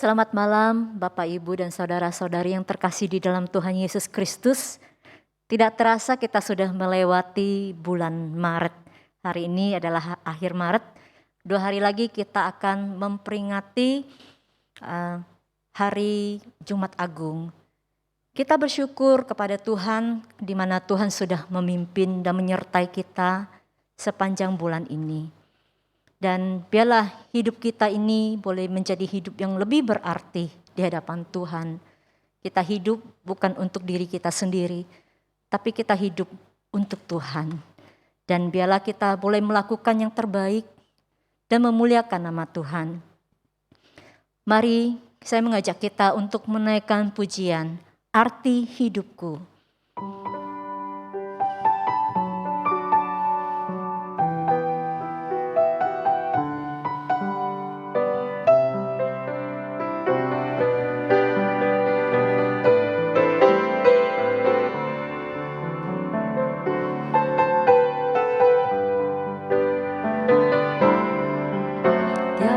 Selamat malam Bapak, Ibu, dan saudara-saudari yang terkasih di dalam Tuhan Yesus Kristus. Tidak terasa kita sudah melewati bulan Maret. Hari ini adalah akhir Maret. 2 hari lagi kita akan memperingati hari Jumat Agung. Kita bersyukur kepada Tuhan di mana Tuhan sudah memimpin dan menyertai kita sepanjang bulan ini. Dan biarlah hidup kita ini boleh menjadi hidup yang lebih berarti di hadapan Tuhan. Kita hidup bukan untuk diri kita sendiri, tapi kita hidup untuk Tuhan. Dan biarlah kita boleh melakukan yang terbaik dan memuliakan nama Tuhan. Mari saya mengajak kita untuk menaikkan pujian, Arti Hidupku.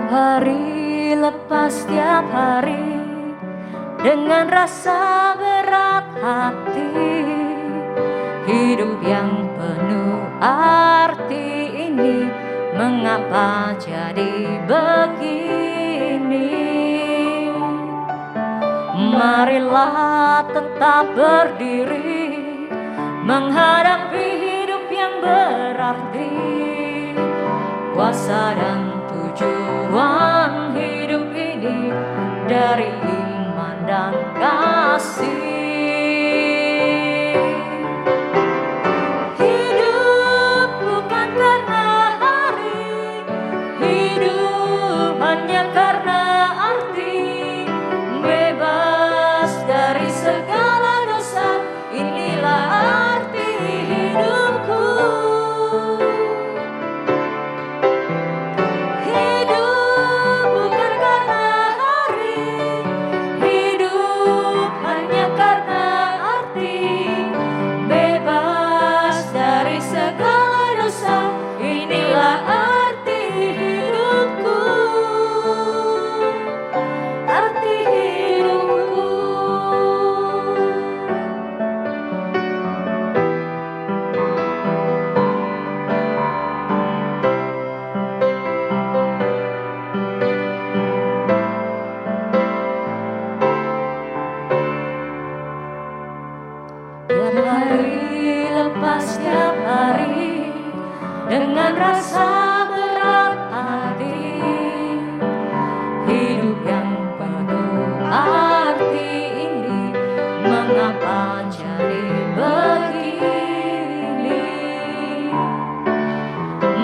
Hari lepas tiap hari dengan rasa berat hati, hidup yang penuh arti ini mengapa jadi begini? Marilah tetap berdiri menghadapi hidup yang berarti, kuasa dan tujuan hidup ini dari iman dan kasih. Hidup bukan karena hari, hidup hanya karena arti, bebas dari segala dosa, inilah arti hidupku. Dengan rasa berat hati, hidup yang penuh arti ini mengapa jadi begini?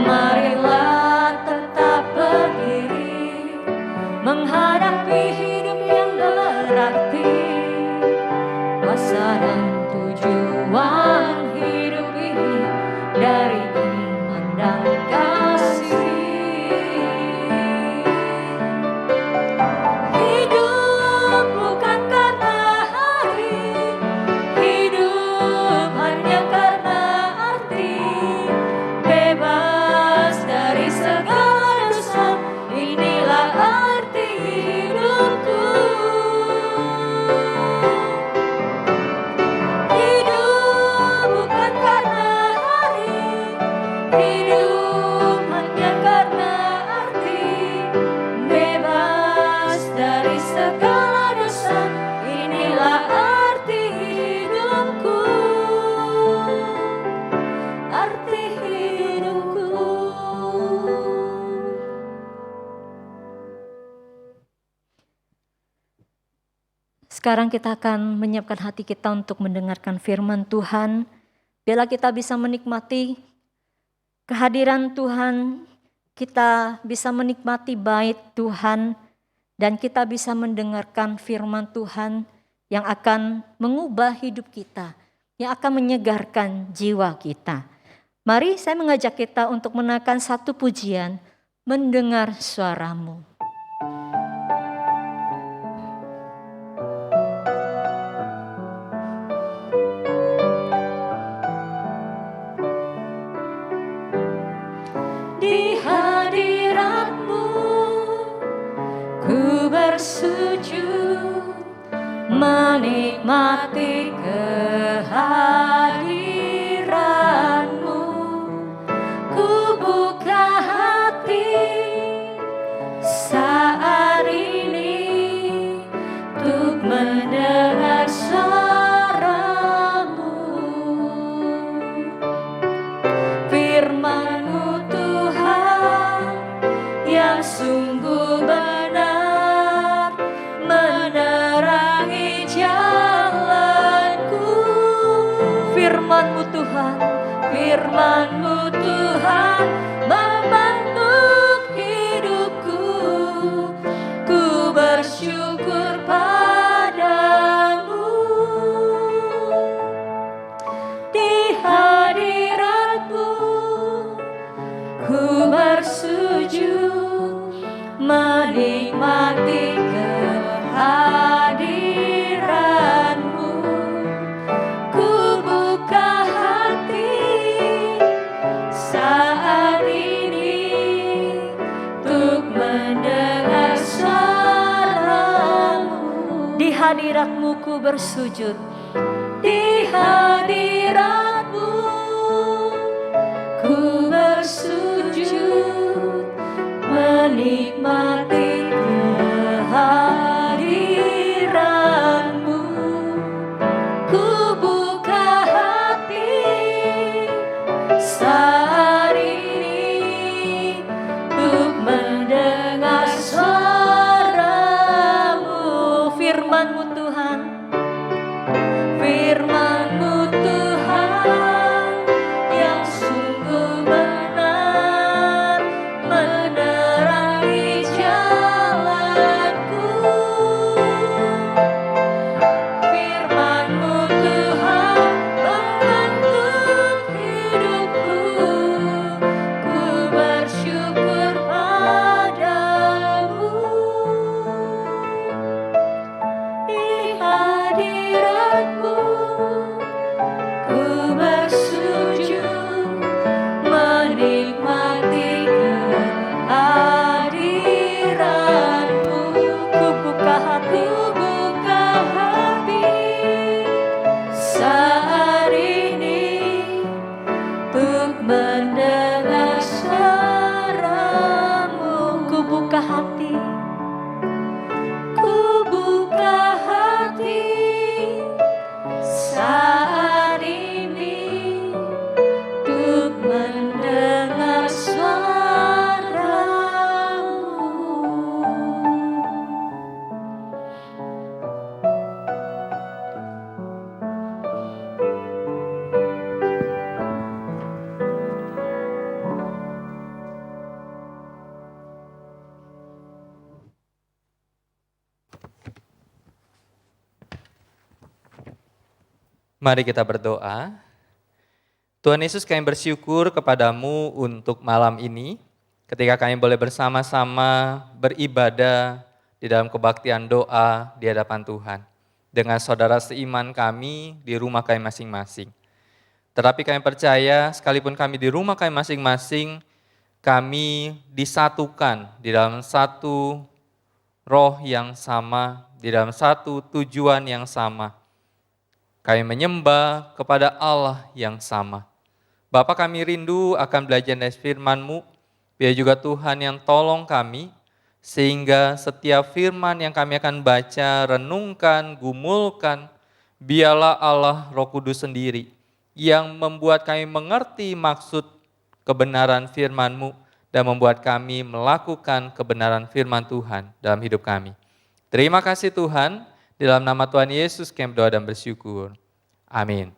Marilah tetap berdiri menghadapi hidup yang berarti, kuasa dan tujuan hidup ini dari dan kasih. Hidup bukan karena hari, hidup hanya karena arti, bebas dari segala dosa, inilah arti hidupku. Hidup bukan karena hari, hidup hanya karena arti, bebas dari segala dosa, inilah arti hidupku, arti hidupku. Sekarang kita akan menyiapkan hati kita untuk mendengarkan firman Tuhan. Biarlah kita bisa menikmati kehadiran Tuhan, kita bisa menikmati bait Tuhan, dan kita bisa mendengarkan firman Tuhan yang akan mengubah hidup kita, yang akan menyegarkan jiwa kita. Mari saya mengajak kita untuk menaikkan satu pujian, Mendengar Suaramu. Di hadirat-Mu ku bersujud menikmati kehadiran-Mu. Ku buka hati saat ini untuk mendengar suara-Mu. Firman-Mu Tuhan yang sungguh benar menerangi jalanku. Firman-Mu Tuhan, firman-Mu Tuhan membentuk hidupku. Ku bersyukur padamu. Di hadirat-Mu ku bersujud menikmati kehadiran-Mu. Ku buka hati saat ini untuk mendengar suara-Mu. Di hadirat-Mu ku bersujud, di hadirat-Mu ku bersujud menikmati kehadiran-Mu. Ku buka hati saat ini untuk mendengar suara-Mu. Firman-Mu Tuhan, firman-Mu Tuhan yang sungguh benar menerangi jalanku. Firman-Mu Tuhan membentuk hidupku. Ku bersyukur padamu. Di hadirat-Mu ku bersujud menikmati kehadiran-Mu. Ku buka hati saat ini untuk mendengar suara-Mu. Ku buka hati, ku buka hati saat ini untuk mendengar suara-Mu. Mari kita berdoa. Tuhan Yesus, kami bersyukur kepadamu untuk malam ini, ketika kami boleh bersama-sama beribadah di dalam kebaktian doa di hadapan Tuhan, dengan saudara seiman kami di rumah kami masing-masing. Tetapi kami percaya, sekalipun kami di rumah kami masing-masing, kami disatukan di dalam satu roh yang sama, di dalam satu tujuan yang sama. Kami menyembah kepada Allah yang sama. Bapa, kami rindu akan belajar dari firman-Mu. Biar juga Tuhan yang tolong kami, sehingga setiap firman yang kami akan baca, renungkan, gumulkan, biarlah Allah Roh Kudus sendiri yang membuat kami mengerti maksud kebenaran firman-Mu dan membuat kami melakukan kebenaran firman Tuhan dalam hidup kami. Terima kasih Tuhan. Di dalam nama Tuhan Yesus kami berdoa dan bersyukur. Amin.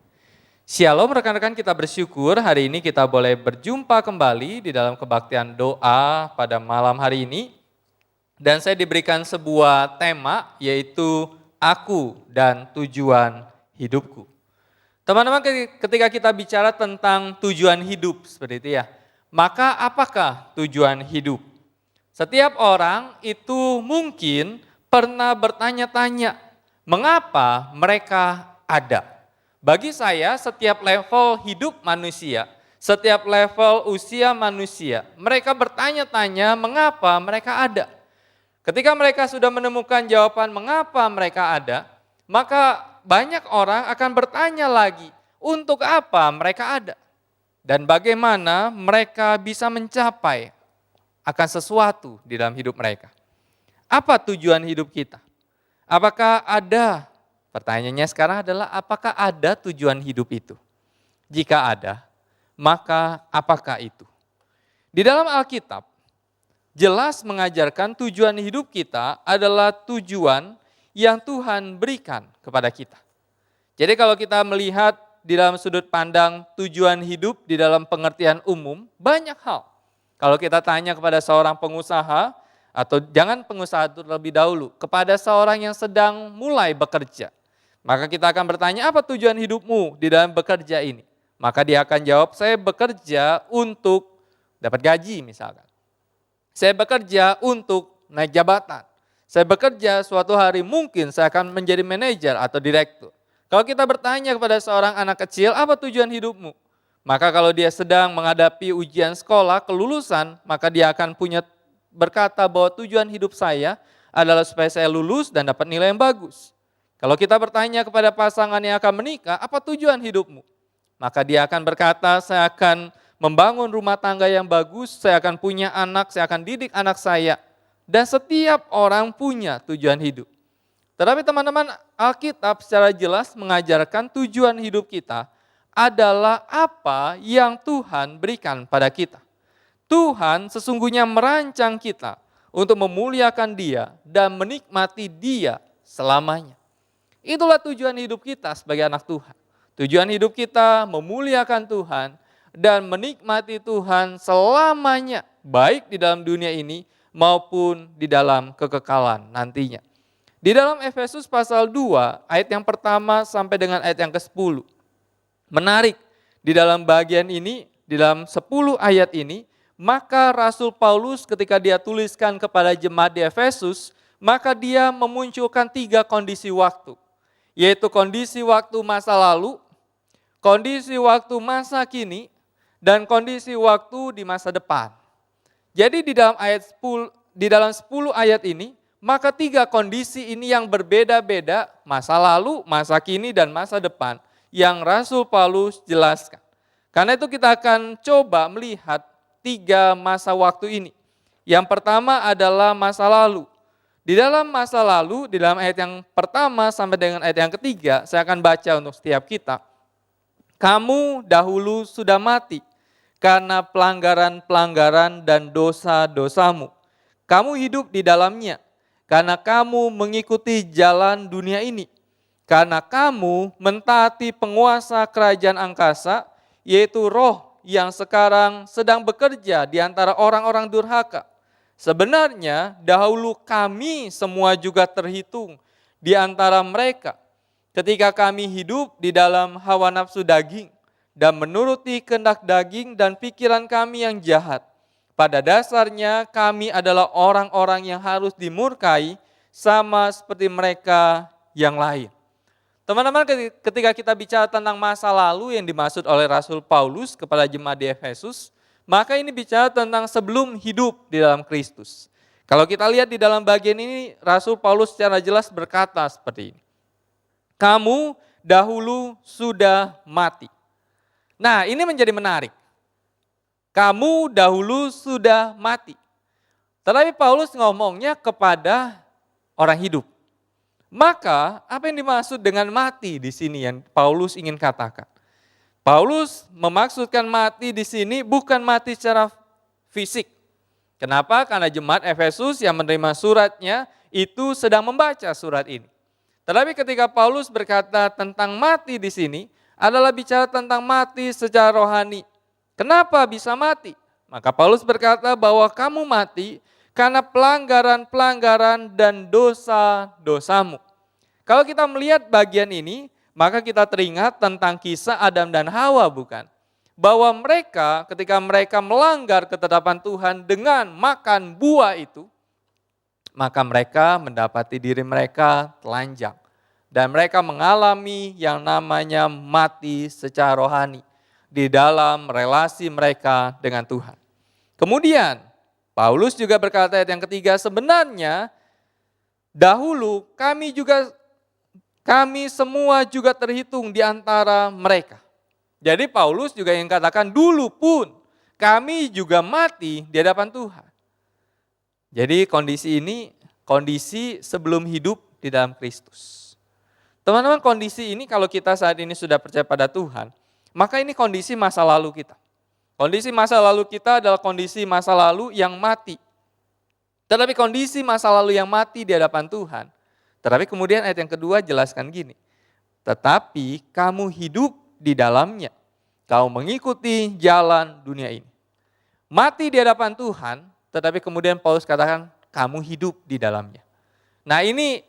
Shalom rekan-rekan, kita bersyukur hari ini kita boleh berjumpa kembali di dalam kebaktian doa pada malam hari ini. Dan saya diberikan sebuah tema yaitu aku dan tujuan hidupku. Teman-teman, ketika kita bicara tentang tujuan hidup seperti itu ya, maka apakah tujuan hidup? Setiap orang itu mungkin pernah bertanya-tanya, mengapa mereka ada? Bagi saya, setiap level hidup manusia, setiap level usia manusia, mereka bertanya-tanya mengapa mereka ada. Ketika mereka sudah menemukan jawaban mengapa mereka ada, maka banyak orang akan bertanya lagi, untuk apa mereka ada? Dan bagaimana mereka bisa mencapai akan sesuatu di dalam hidup mereka. Apa tujuan hidup kita? Apakah ada? Pertanyaannya sekarang adalah apakah ada tujuan hidup itu? Jika ada, maka apakah itu? Di dalam Alkitab, jelas mengajarkan tujuan hidup kita adalah tujuan yang Tuhan berikan kepada kita. Jadi kalau kita melihat di dalam sudut pandang tujuan hidup di dalam pengertian umum, banyak hal. Kalau kita tanya kepada seorang pengusaha, atau jangan pengusaha terlebih dahulu, kepada seorang yang sedang mulai bekerja, maka kita akan bertanya, apa tujuan hidupmu di dalam bekerja ini? Maka dia akan jawab, saya bekerja untuk dapat gaji misalkan. Saya bekerja untuk naik jabatan. Saya bekerja suatu hari mungkin saya akan menjadi manajer atau direktur. Kalau kita bertanya kepada seorang anak kecil, apa tujuan hidupmu? Maka kalau dia sedang menghadapi ujian sekolah, kelulusan, maka dia akan berkata bahwa tujuan hidup saya adalah supaya saya lulus dan dapat nilai yang bagus. Kalau kita bertanya kepada pasangan yang akan menikah, apa tujuan hidupmu? Maka dia akan berkata, saya akan membangun rumah tangga yang bagus, saya akan punya anak, saya akan didik anak saya. Dan setiap orang punya tujuan hidup. Tetapi teman-teman, Alkitab secara jelas mengajarkan tujuan hidup kita adalah apa yang Tuhan berikan pada kita. Tuhan sesungguhnya merancang kita untuk memuliakan Dia dan menikmati Dia selamanya. Itulah tujuan hidup kita sebagai anak Tuhan. Tujuan hidup kita memuliakan Tuhan dan menikmati Tuhan selamanya, baik di dalam dunia ini maupun di dalam kekekalan nantinya. Di dalam Efesus pasal 2, ayat yang pertama sampai dengan ayat yang ke-10. Menarik, di dalam bagian ini, di dalam 10 ayat ini, maka Rasul Paulus ketika dia tuliskan kepada jemaat di Efesus, maka dia memunculkan 3 kondisi waktu. Yaitu kondisi waktu masa lalu, kondisi waktu masa kini, dan kondisi waktu di masa depan. Jadi di dalam 10 ayat ini, maka 3 kondisi ini yang berbeda-beda, masa lalu, masa kini, dan masa depan, yang Rasul Paulus jelaskan. Karena itu kita akan coba melihat 3 masa waktu ini. Yang pertama adalah masa lalu. Di dalam masa lalu, di dalam ayat yang pertama sampai dengan ayat yang ketiga, saya akan baca untuk setiap kita. Kamu dahulu sudah mati karena pelanggaran-pelanggaran dan dosa-dosamu. Kamu hidup di dalamnya karena kamu mengikuti jalan dunia ini. Karena kamu mentaati penguasa kerajaan angkasa, yaitu roh yang sekarang sedang bekerja di antara orang-orang durhaka. Sebenarnya dahulu kami semua juga terhitung di antara mereka ketika kami hidup di dalam hawa nafsu daging dan menuruti kehendak daging dan pikiran kami yang jahat. Pada dasarnya kami adalah orang-orang yang harus dimurkai sama seperti mereka yang lain. Teman-teman, ketika kita bicara tentang masa lalu yang dimaksud oleh Rasul Paulus kepada jemaat di Efesus, maka ini bicara tentang sebelum hidup di dalam Kristus. Kalau kita lihat di dalam bagian ini, Rasul Paulus secara jelas berkata seperti ini. Kamu dahulu sudah mati. Nah, ini menjadi menarik. Kamu dahulu sudah mati. Tetapi Paulus ngomongnya kepada orang hidup. Maka apa yang dimaksud dengan mati di sini yang Paulus ingin katakan? Paulus memaksudkan mati di sini bukan mati secara fisik. Kenapa? Karena jemaat Efesus yang menerima suratnya itu sedang membaca surat ini. Tetapi ketika Paulus berkata tentang mati di sini adalah bicara tentang mati secara rohani. Kenapa bisa mati? Maka Paulus berkata bahwa kamu mati karena pelanggaran-pelanggaran dan dosa-dosamu. Kalau kita melihat bagian ini, maka kita teringat tentang kisah Adam dan Hawa, bukan? Bahwa mereka ketika mereka melanggar ketetapan Tuhan dengan makan buah itu, maka mereka mendapati diri mereka telanjang. Dan mereka mengalami yang namanya mati secara rohani di dalam relasi mereka dengan Tuhan. Kemudian Paulus juga berkata ayat yang ketiga, sebenarnya dahulu kami juga kami semua juga terhitung di antara mereka. Jadi Paulus juga yang katakan dulu pun kami juga mati di hadapan Tuhan. Jadi kondisi ini kondisi sebelum hidup di dalam Kristus. Teman-teman, kondisi ini kalau kita saat ini sudah percaya pada Tuhan, maka ini kondisi masa lalu kita. Kondisi masa lalu kita adalah kondisi masa lalu yang mati. Tetapi kondisi masa lalu yang mati di hadapan Tuhan. Tetapi kemudian ayat yang kedua jelaskan gini. Tetapi kamu hidup di dalamnya. Kau mengikuti jalan dunia ini. Mati di hadapan Tuhan, tetapi kemudian Paulus katakan kamu hidup di dalamnya. Nah ini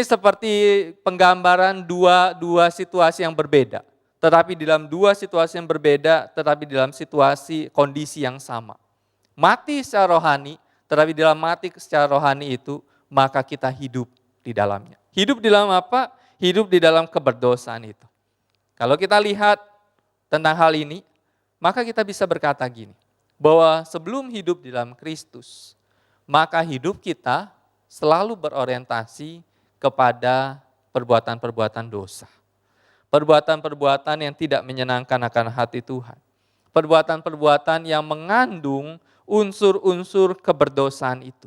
seperti penggambaran dua situasi yang berbeda. Tetapi di dalam dua situasi yang berbeda, tetapi dalam situasi kondisi yang sama. Mati secara rohani, tetapi dalam mati secara rohani itu, maka kita hidup di dalamnya. Hidup di dalam apa? Hidup di dalam keberdosaan itu. Kalau kita lihat tentang hal ini, maka kita bisa berkata gini, bahwa sebelum hidup di dalam Kristus, maka hidup kita selalu berorientasi kepada perbuatan-perbuatan dosa. Perbuatan-perbuatan yang tidak menyenangkan akan hati Tuhan. Perbuatan-perbuatan yang mengandung unsur-unsur keberdosaan itu.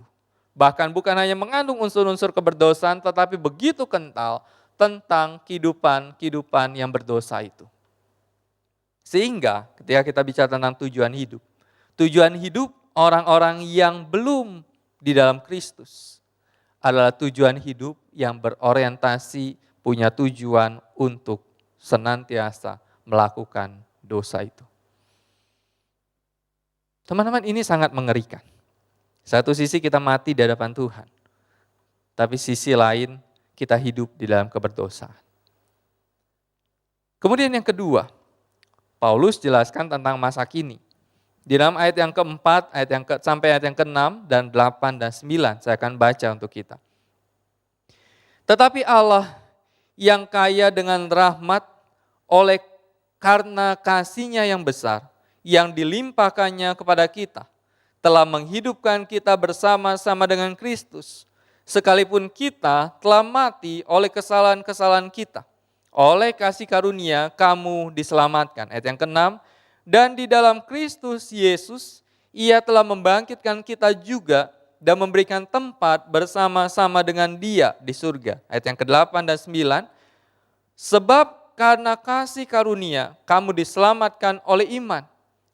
Bahkan bukan hanya mengandung unsur-unsur keberdosaan, tetapi begitu kental tentang kehidupan yang berdosa itu. Sehingga ketika kita bicara tentang tujuan hidup orang-orang yang belum di dalam Kristus adalah tujuan hidup yang berorientasi punya tujuan untuk senantiasa melakukan dosa itu. Teman-teman, ini sangat mengerikan. Satu sisi kita mati di hadapan Tuhan, tapi sisi lain kita hidup di dalam keberdosaan. Kemudian yang kedua, Paulus jelaskan tentang masa kini. Di dalam ayat yang keempat, sampai ayat yang ke-6 dan 8 dan 9, saya akan baca untuk kita. Tetapi Allah yang kaya dengan rahmat oleh karena kasih-Nya yang besar, yang dilimpahkannya kepada kita, telah menghidupkan kita bersama-sama dengan Kristus, sekalipun kita telah mati oleh kesalahan-kesalahan kita. Oleh kasih karunia kamu diselamatkan. Ayat yang ke-6, dan di dalam Kristus Yesus, Ia telah membangkitkan kita juga dan memberikan tempat bersama-sama dengan Dia di surga. Ayat yang ke-8 dan 9, sebab karena kasih karunia kamu diselamatkan oleh iman.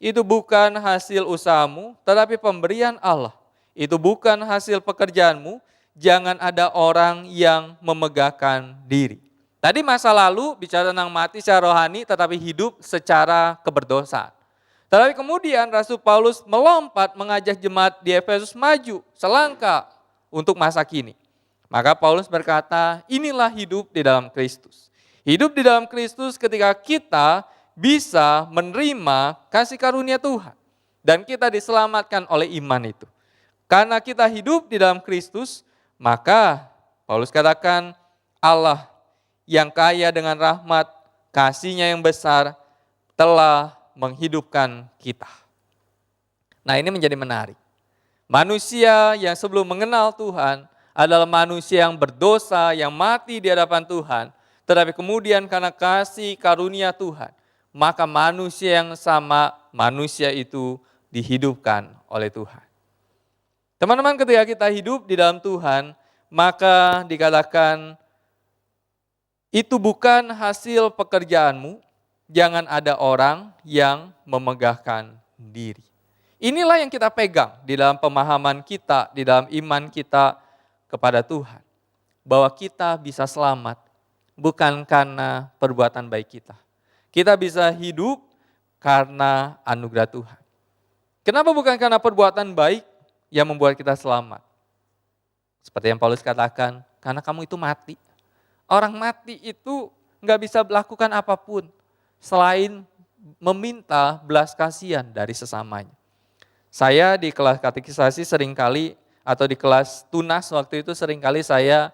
Itu bukan hasil usahamu, tetapi pemberian Allah. Itu bukan hasil pekerjaanmu, jangan ada orang yang memegahkan diri. Tadi masa lalu bicara tentang mati secara rohani, tetapi hidup secara keberdosaan. Tetapi kemudian Rasul Paulus melompat mengajak jemaat di Efesus maju selangkah untuk masa kini. Maka Paulus berkata, inilah hidup di dalam Kristus. Hidup di dalam Kristus ketika kita bisa menerima kasih karunia Tuhan. Dan kita diselamatkan oleh iman itu. Karena kita hidup di dalam Kristus, maka Paulus katakan Allah yang kaya dengan rahmat, kasih-Nya yang besar telah menghidupkan kita. Nah ini menjadi menarik. Manusia yang sebelum mengenal Tuhan adalah manusia yang berdosa, yang mati di hadapan Tuhan. Tetapi kemudian karena kasih karunia Tuhan, maka manusia yang sama, manusia itu dihidupkan oleh Tuhan. Teman-teman, ketika kita hidup di dalam Tuhan, maka dikatakan itu bukan hasil pekerjaanmu, jangan ada orang yang memegahkan diri. Inilah yang kita pegang di dalam pemahaman kita, di dalam iman kita kepada Tuhan. Bahwa kita bisa selamat bukan karena perbuatan baik kita. Kita bisa hidup karena anugerah Tuhan. Kenapa bukan karena perbuatan baik yang membuat kita selamat? Seperti yang Paulus katakan, karena kamu itu mati. Orang mati itu nggak bisa melakukan apapun selain meminta belas kasihan dari sesamanya. Saya di kelas katekisasi seringkali, atau di kelas tunas waktu itu seringkali saya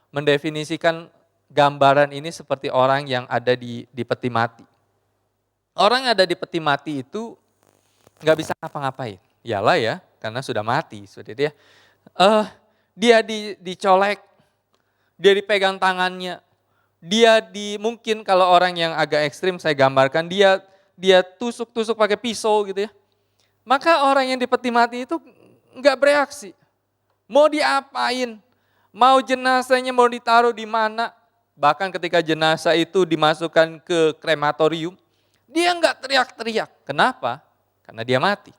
mendefinisikan gambaran ini seperti orang yang ada di peti mati. Orang yang ada di peti mati itu nggak bisa ngapa-ngapain. Iyalah ya, karena sudah mati. Sudah dia dicolek, dia dipegang tangannya, mungkin kalau orang yang agak ekstrim saya gambarkan, dia tusuk-tusuk pakai pisau gitu ya. Maka orang yang dipeti mati itu nggak bereaksi. Mau diapain? Mau jenazahnya mau ditaruh di mana? Bahkan ketika jenazah itu dimasukkan ke krematorium, dia nggak teriak-teriak. Kenapa? Karena dia mati.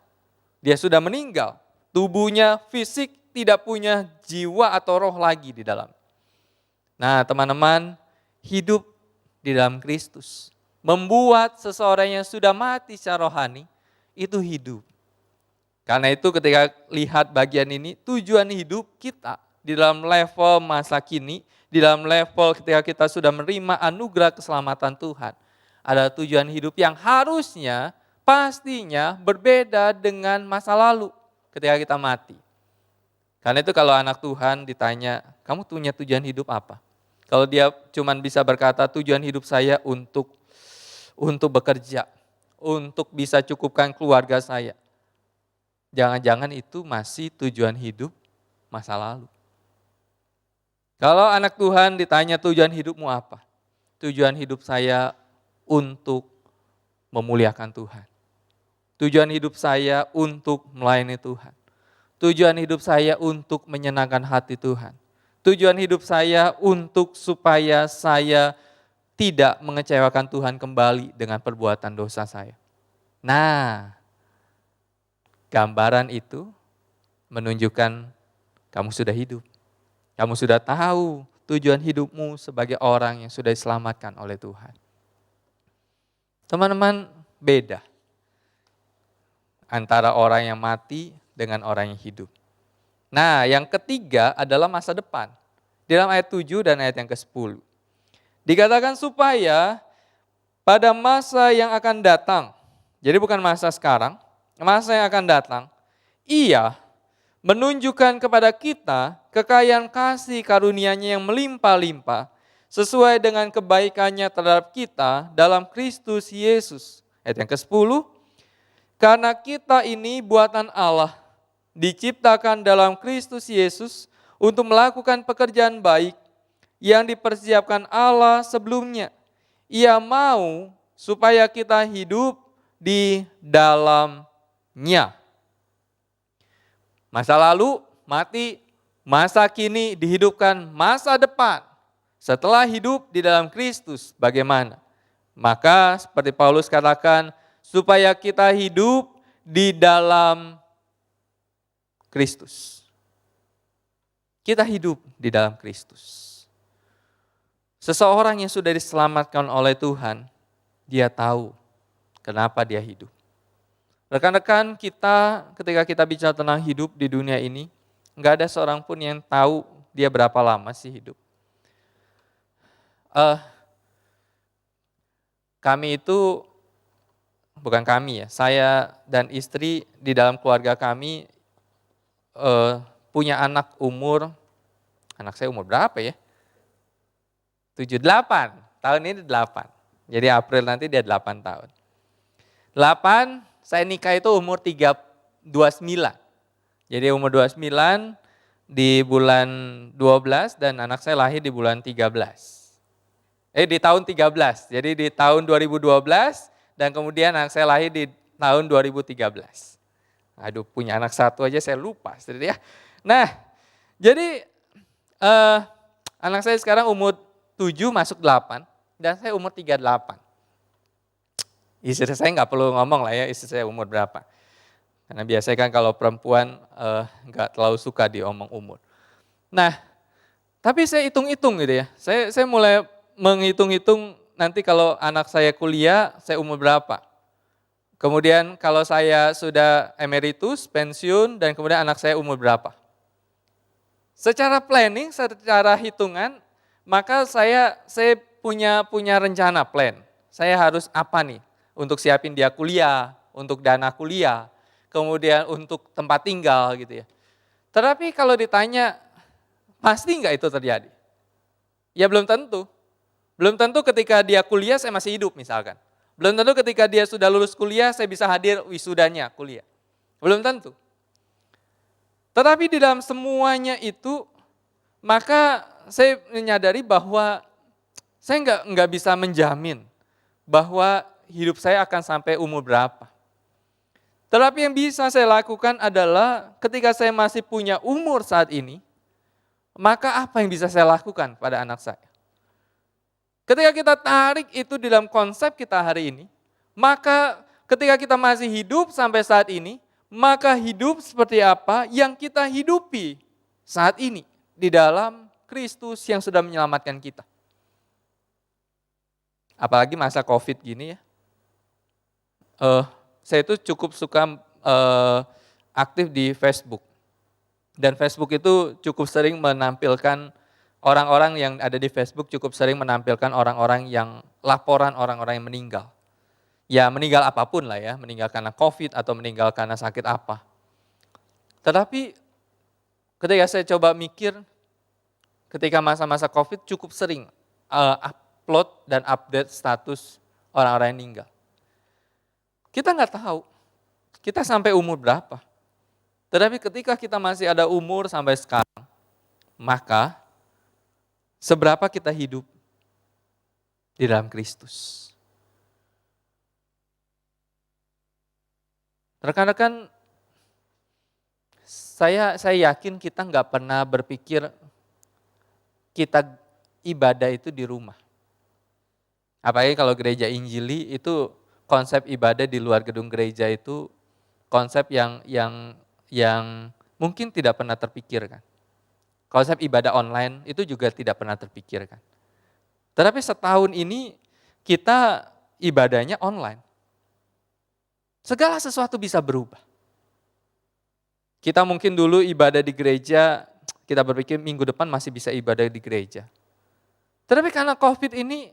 Dia sudah meninggal. Tubuhnya fisik tidak punya jiwa atau roh lagi di dalam. Nah teman-teman, hidup di dalam Kristus membuat seseorang yang sudah mati secara rohani itu hidup. Karena itu ketika lihat bagian ini, tujuan hidup kita di dalam level masa kini, di dalam level ketika kita sudah menerima anugerah keselamatan Tuhan, ada tujuan hidup yang harusnya pastinya berbeda dengan masa lalu ketika kita mati. Karena itu kalau anak Tuhan ditanya, kamu punya tujuan hidup apa? Kalau dia cuma bisa berkata tujuan hidup saya untuk bekerja, untuk bisa cukupkan keluarga saya. Jangan-jangan itu masih tujuan hidup masa lalu. Kalau anak Tuhan ditanya tujuan hidupmu apa? Tujuan hidup saya untuk memuliakan Tuhan. Tujuan hidup saya untuk melayani Tuhan. Tujuan hidup saya untuk menyenangkan hati Tuhan. Tujuan hidup saya untuk supaya saya tidak mengecewakan Tuhan kembali dengan perbuatan dosa saya. Nah, gambaran itu menunjukkan kamu sudah hidup. Kamu sudah tahu tujuan hidupmu sebagai orang yang sudah diselamatkan oleh Tuhan. Teman-teman, beda antara orang yang mati dengan orang yang hidup. Nah, yang ketiga adalah masa depan. Di dalam ayat 7 dan ayat yang ke-10. Dikatakan supaya pada masa yang akan datang, jadi bukan masa sekarang, masa yang akan datang, Ia menunjukkan kepada kita kekayaan kasih karunia-Nya yang melimpah-limpah sesuai dengan kebaikan-Nya terhadap kita dalam Kristus Yesus. Ayat yang ke-10, karena kita ini buatan Allah, diciptakan dalam Kristus Yesus untuk melakukan pekerjaan baik yang dipersiapkan Allah sebelumnya. Ia mau supaya kita hidup di dalamnya. Masa lalu mati, masa kini dihidupkan, masa depan setelah hidup di dalam Kristus bagaimana? Maka seperti Paulus katakan, supaya kita hidup di dalam Kristus. Kita hidup di dalam Kristus. Seseorang yang sudah diselamatkan oleh Tuhan, dia tahu kenapa dia hidup. Rekan-rekan kita ketika kita bicara tentang hidup di dunia ini, nggak ada seorang pun yang tahu dia berapa lama sih hidup. Kami itu, bukan kami ya, saya dan istri di dalam keluarga kami punya anak saya umur berapa ya? 78, tahun ini 8. Jadi April nanti dia 8 tahun. 8, saya nikah itu umur 29. Jadi umur 29 di bulan 12 dan anak saya lahir di bulan 13. Di tahun 13, jadi di tahun 2012 dan kemudian anak saya lahir di tahun 2013. Aduh, punya anak satu aja saya lupa. Ya. Nah, jadi anak saya sekarang umur 7 masuk 8 dan saya umur 38. Istri saya nggak perlu ngomong lah ya, istri saya umur berapa. Karena biasanya kan kalau perempuan nggak terlalu suka diomong umur. Nah, tapi saya hitung-hitung gitu ya. Saya mulai menghitung-hitung nanti kalau anak saya kuliah, saya umur berapa. Kemudian kalau saya sudah emeritus, pensiun, dan kemudian anak saya umur berapa. Secara planning, secara hitungan, maka saya punya rencana plan. Saya harus apa nih? Untuk siapin dia kuliah, untuk dana kuliah, kemudian untuk tempat tinggal gitu ya. Tetapi kalau ditanya, pasti nggak itu terjadi? Ya belum tentu. Belum tentu ketika dia kuliah saya masih hidup misalkan. Belum tentu ketika dia sudah lulus kuliah saya bisa hadir wisudanya kuliah. Belum tentu. Tetapi di dalam semuanya itu, maka saya menyadari bahwa saya nggak bisa menjamin bahwa hidup saya akan sampai umur berapa. Tetapi yang bisa saya lakukan adalah ketika saya masih punya umur saat ini, maka apa yang bisa saya lakukan pada anak saya? Ketika kita tarik itu di dalam konsep kita hari ini, maka ketika kita masih hidup sampai saat ini, maka hidup seperti apa yang kita hidupi saat ini di dalam Kristus yang sudah menyelamatkan kita. Apalagi masa COVID gini ya. Saya itu cukup suka aktif di Facebook. Dan Facebook itu cukup sering menampilkan orang-orang yang ada di Facebook cukup sering menampilkan orang-orang yang laporan orang-orang yang meninggal. Ya meninggal apapun lah ya, meninggal karena COVID atau meninggal karena sakit apa. Tetapi ketika saya coba mikir, ketika masa-masa COVID cukup sering upload dan update status orang-orang yang meninggal. Kita nggak tahu, kita sampai umur berapa. Tetapi ketika kita masih ada umur sampai sekarang, maka seberapa kita hidup di dalam Kristus. Rekan-rekan, saya yakin kita nggak pernah berpikir kita ibadah itu di rumah. Apalagi kalau gereja Injili itu konsep ibadah di luar gedung gereja itu konsep yang mungkin tidak pernah terpikirkan. Konsep ibadah online itu juga tidak pernah terpikirkan. Tetapi setahun ini kita ibadahnya online. Segala sesuatu bisa berubah. Kita mungkin dulu ibadah di gereja, kita berpikir minggu depan masih bisa ibadah di gereja. Tetapi karena COVID ini,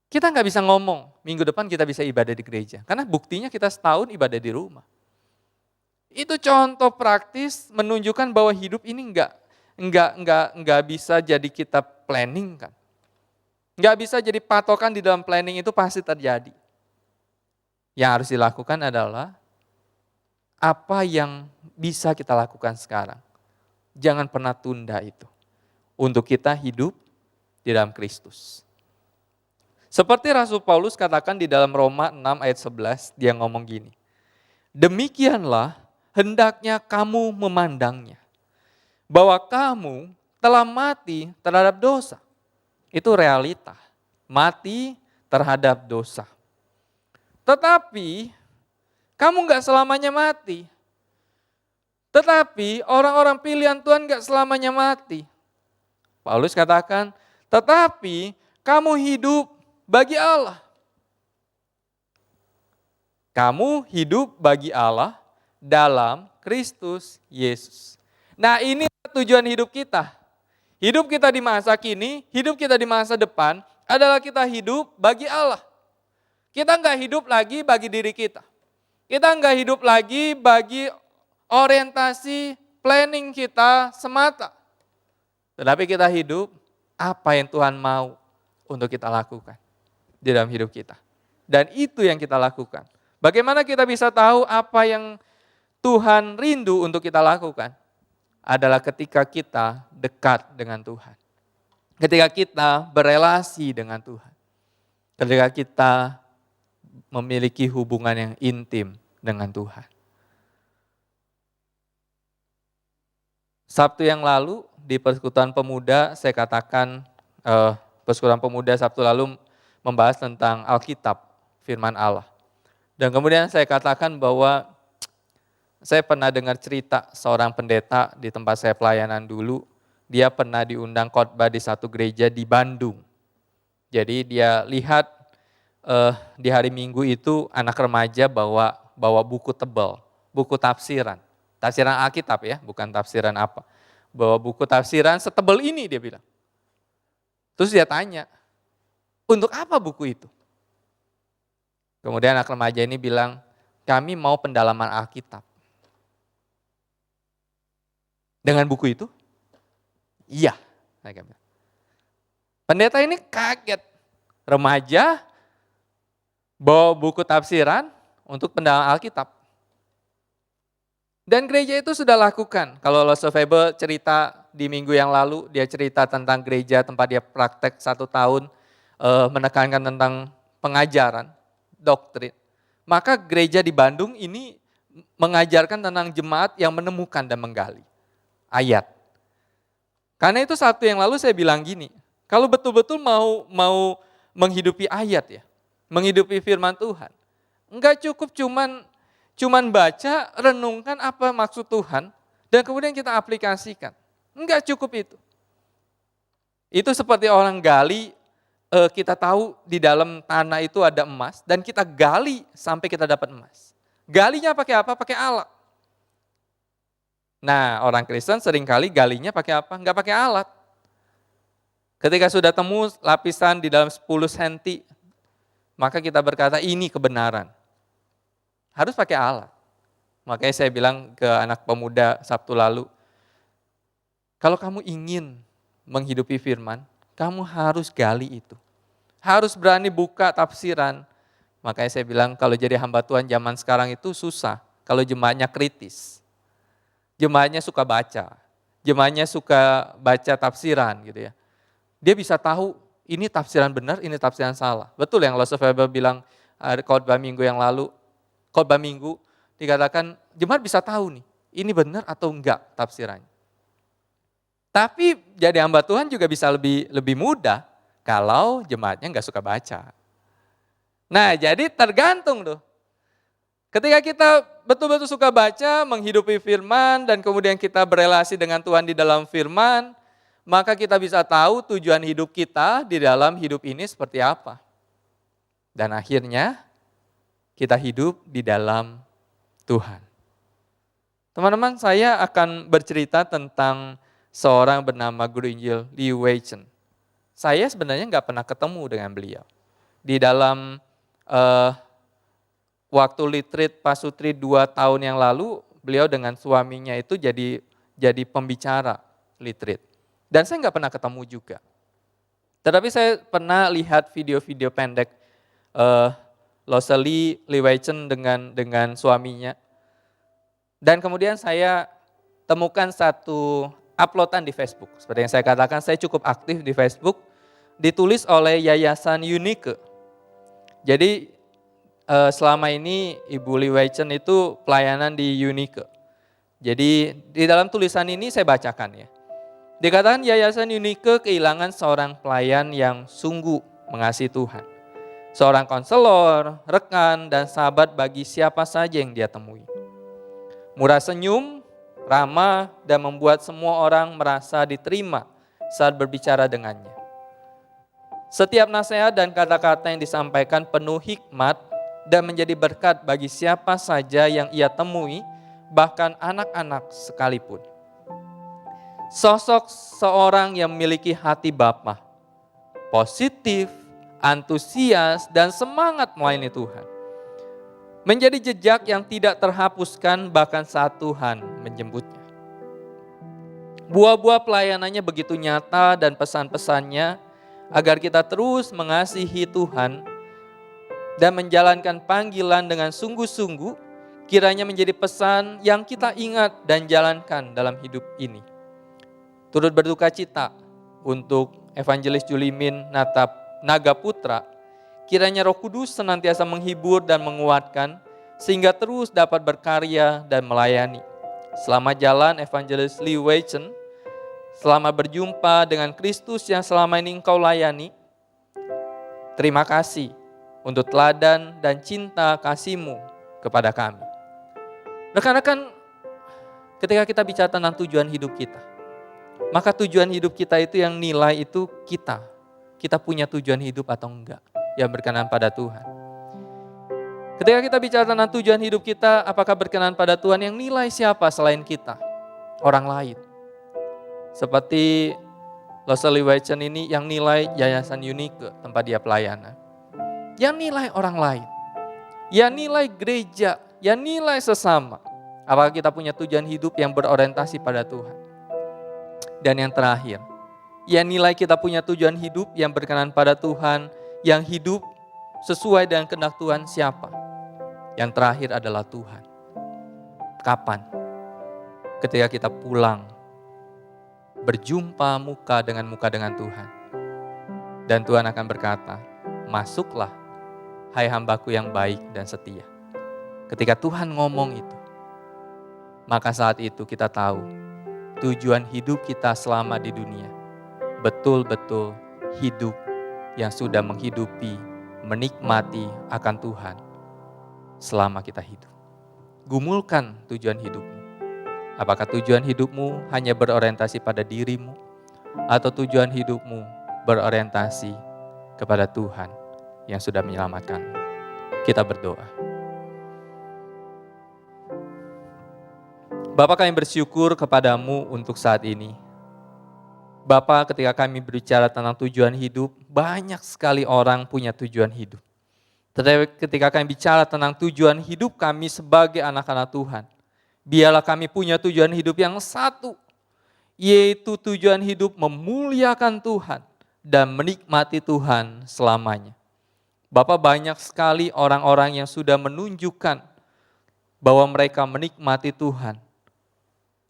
kita nggak bisa ngomong minggu depan kita bisa ibadah di gereja. Karena buktinya kita setahun ibadah di rumah. Itu contoh praktis menunjukkan bahwa hidup ini nggak bisa jadi kita planning kan. Nggak bisa jadi patokan di dalam planning itu pasti terjadi. Yang harus dilakukan adalah apa yang bisa kita lakukan sekarang. Jangan pernah tunda itu. Untuk kita hidup di dalam Kristus. Seperti Rasul Paulus katakan di dalam Roma 6 ayat 11, dia ngomong gini. Demikianlah hendaknya kamu memandangnya. Bahwa kamu telah mati terhadap dosa. Itu realita. Mati terhadap dosa. Tetapi kamu gak selamanya mati. Tetapi orang-orang pilihan Tuhan gak selamanya mati. Paulus katakan, tetapi kamu hidup bagi Allah. Kamu hidup bagi Allah dalam Kristus Yesus. Nah ini tujuan hidup kita. Hidup kita di masa kini, hidup kita di masa depan adalah kita hidup bagi Allah. Kita nggak hidup lagi bagi diri kita. Kita nggak hidup lagi bagi orientasi planning kita semata. Tetapi kita hidup apa yang Tuhan mau untuk kita lakukan di dalam hidup kita. Dan itu yang kita lakukan. Bagaimana kita bisa tahu apa yang Tuhan rindu untuk kita lakukan? Adalah ketika kita dekat dengan Tuhan. Ketika kita berelasi dengan Tuhan. Ketika kita memiliki hubungan yang intim dengan Tuhan. Sabtu yang lalu di Persekutuan Pemuda saya katakan Persekutuan Pemuda Sabtu lalu membahas tentang Alkitab, firman Allah. Dan kemudian saya katakan bahwa saya pernah dengar cerita seorang pendeta di tempat saya pelayanan dulu, dia pernah diundang khotbah di satu gereja di Bandung. Jadi dia lihat di hari Minggu itu anak remaja bawa buku tebal, buku tafsiran Alkitab ya, bukan tafsiran apa. Bawa buku tafsiran setebal ini dia bilang. Terus dia tanya, untuk apa buku itu? Kemudian anak remaja ini bilang, kami mau pendalaman Alkitab. Dengan buku itu? Iya. Pendeta ini kaget. Remaja bawa buku tafsiran untuk pendalaman Alkitab. Dan gereja itu sudah lakukan. Kalau Losofebe cerita di minggu yang lalu, dia cerita tentang gereja tempat dia praktek 1 tahun, menekankan tentang pengajaran, doktrin. Maka gereja di Bandung ini mengajarkan tentang jemaat yang menemukan dan menggali ayat. Karena itu Sabtu yang lalu saya bilang gini, kalau betul-betul mau menghidupi ayat ya, menghidupi firman Tuhan, enggak cukup cuman baca, renungkan apa maksud Tuhan, dan kemudian kita aplikasikan. Enggak cukup itu. Itu seperti orang gali, kita tahu di dalam tanah itu ada emas, dan kita gali sampai kita dapat emas. Galinya pakai apa? Pakai alat. Nah, orang Kristen seringkali galinya pakai apa? Enggak pakai alat. Ketika sudah temu lapisan di dalam 10 cm, maka kita berkata ini kebenaran. Harus pakai alat. Makanya saya bilang ke anak pemuda Sabtu lalu, kalau kamu ingin menghidupi firman, kamu harus gali itu. Harus berani buka tafsiran. Makanya saya bilang kalau jadi hamba Tuhan zaman sekarang itu susah. Kalau jemaatnya kritis. Jemaatnya suka baca. Jemaatnya suka baca tafsiran gitu ya. Dia bisa tahu ini tafsiran benar, ini tafsiran salah. Betul yang Losofebe bilang khotbah minggu yang lalu. Khotbah minggu dikatakan jemaat bisa tahu nih, ini benar atau enggak tafsirannya. Tapi jadi hamba Tuhan juga bisa lebih mudah kalau jemaatnya enggak suka baca. Nah jadi tergantung tuh. Ketika kita betul-betul suka baca, menghidupi firman, dan kemudian kita berelasi dengan Tuhan di dalam firman, maka kita bisa tahu tujuan hidup kita di dalam hidup ini seperti apa. Dan akhirnya kita hidup di dalam Tuhan. Teman-teman, saya akan bercerita tentang seorang bernama Guru Injil Lee Wei Chen. Saya sebenarnya nggak pernah ketemu dengan beliau. Di dalam waktu Litrit Pasutri 2 tahun yang lalu, beliau dengan suaminya itu jadi pembicara Litrit. Dan saya nggak pernah ketemu juga. Tetapi saya pernah lihat video-video pendek Lee Wei Chen dengan suaminya. Dan kemudian saya temukan satu uploadan di Facebook. Seperti yang saya katakan, saya cukup aktif di Facebook. Ditulis oleh Yayasan Unike. Jadi selama ini Ibu Lee Wei Chen itu pelayanan di Unike. Jadi di dalam tulisan ini saya bacakan ya. Dikatakan Yayasan Unike kehilangan seorang pelayan yang sungguh mengasihi Tuhan. Seorang konselor, rekan, dan sahabat bagi siapa saja yang dia temui. Murah senyum, ramah, dan membuat semua orang merasa diterima saat berbicara dengannya. Setiap nasihat dan kata-kata yang disampaikan penuh hikmat dan menjadi berkat bagi siapa saja yang ia temui, bahkan anak-anak sekalipun. Sosok seorang yang memiliki hati Bapa, positif, antusias, dan semangat melayani Tuhan. Menjadi jejak yang tidak terhapuskan bahkan saat Tuhan menjemputnya. Buah-buah pelayanannya begitu nyata dan pesan-pesannya agar kita terus mengasihi Tuhan dan menjalankan panggilan dengan sungguh-sungguh, kiranya menjadi pesan yang kita ingat dan jalankan dalam hidup ini. Turut berduka cita untuk Evangelis Julimin Naga Putra, kiranya Roh Kudus senantiasa menghibur dan menguatkan sehingga terus dapat berkarya dan melayani. Selamat jalan Evangelis Lee Wei Chen, selamat berjumpa dengan Kristus yang selama ini engkau layani. Terima kasih untuk teladan dan cinta kasih-Mu kepada kami. Rekan-rekan, ketika kita bicara tentang tujuan hidup kita, maka tujuan hidup kita itu yang nilai itu kita. Kita punya tujuan hidup atau enggak yang berkenan pada Tuhan. Ketika kita bicara tentang tujuan hidup kita, apakah berkenan pada Tuhan, yang nilai siapa selain kita? Orang lain. Seperti Lee Wei Chen ini yang nilai Yayasan Unike tempat dia pelayanan. Yang nilai orang lain. Yang nilai gereja, yang nilai sesama. Apakah kita punya tujuan hidup yang berorientasi pada Tuhan? Dan yang terakhir, yang nilai kita punya tujuan hidup yang berkenan pada Tuhan, yang hidup sesuai dengan kehendak Tuhan siapa? Yang terakhir adalah Tuhan. Kapan? ketika kita pulang, berjumpa muka dengan Tuhan. Dan Tuhan akan berkata, masuklah hai hambaku yang baik dan setia. Ketika Tuhan ngomong itu, maka saat itu kita tahu tujuan hidup kita selama di dunia betul-betul hidup yang sudah menghidupi, menikmati akan Tuhan selama kita hidup. Gumulkan tujuan hidupmu. Apakah tujuan hidupmu hanya berorientasi pada dirimu, atau tujuan hidupmu berorientasi kepada Tuhan yang sudah menyelamatkanmu? Kita berdoa. Bapa, kami bersyukur kepadamu untuk saat ini. Bapa, ketika kami berbicara tentang tujuan hidup, banyak sekali orang punya tujuan hidup. Tetapi ketika kami bicara tentang tujuan hidup kami sebagai anak-anak Tuhan, biarlah kami punya tujuan hidup yang satu, yaitu tujuan hidup memuliakan Tuhan dan menikmati Tuhan selamanya. Bapa, banyak sekali orang-orang yang sudah menunjukkan bahwa mereka menikmati Tuhan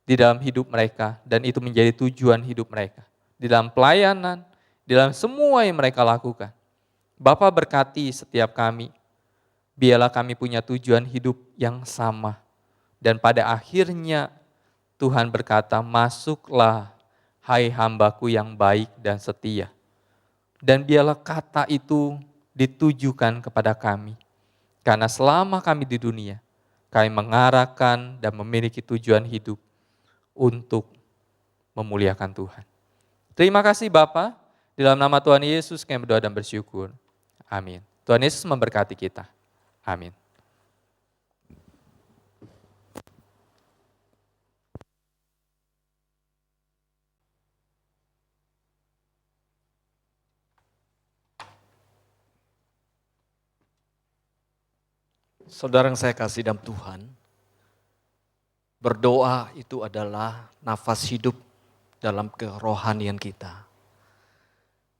di dalam hidup mereka, dan itu menjadi tujuan hidup mereka. Di dalam pelayanan, di dalam semua yang mereka lakukan. Bapa, berkati setiap kami, biarlah kami punya tujuan hidup yang sama. Dan pada akhirnya Tuhan berkata, masuklah hai hambaku yang baik dan setia. Dan biarlah kata itu ditujukan kepada kami. Karena selama kami di dunia, kami mengarahkan dan memiliki tujuan hidup untuk memuliakan Tuhan. Terima kasih Bapa, di dalam nama Tuhan Yesus kami berdoa dan bersyukur. Amin. Tuhan Yesus memberkati kita. Amin. Saudara yang saya kasih dalam Tuhan, berdoa itu adalah nafas hidup dalam kerohanian kita.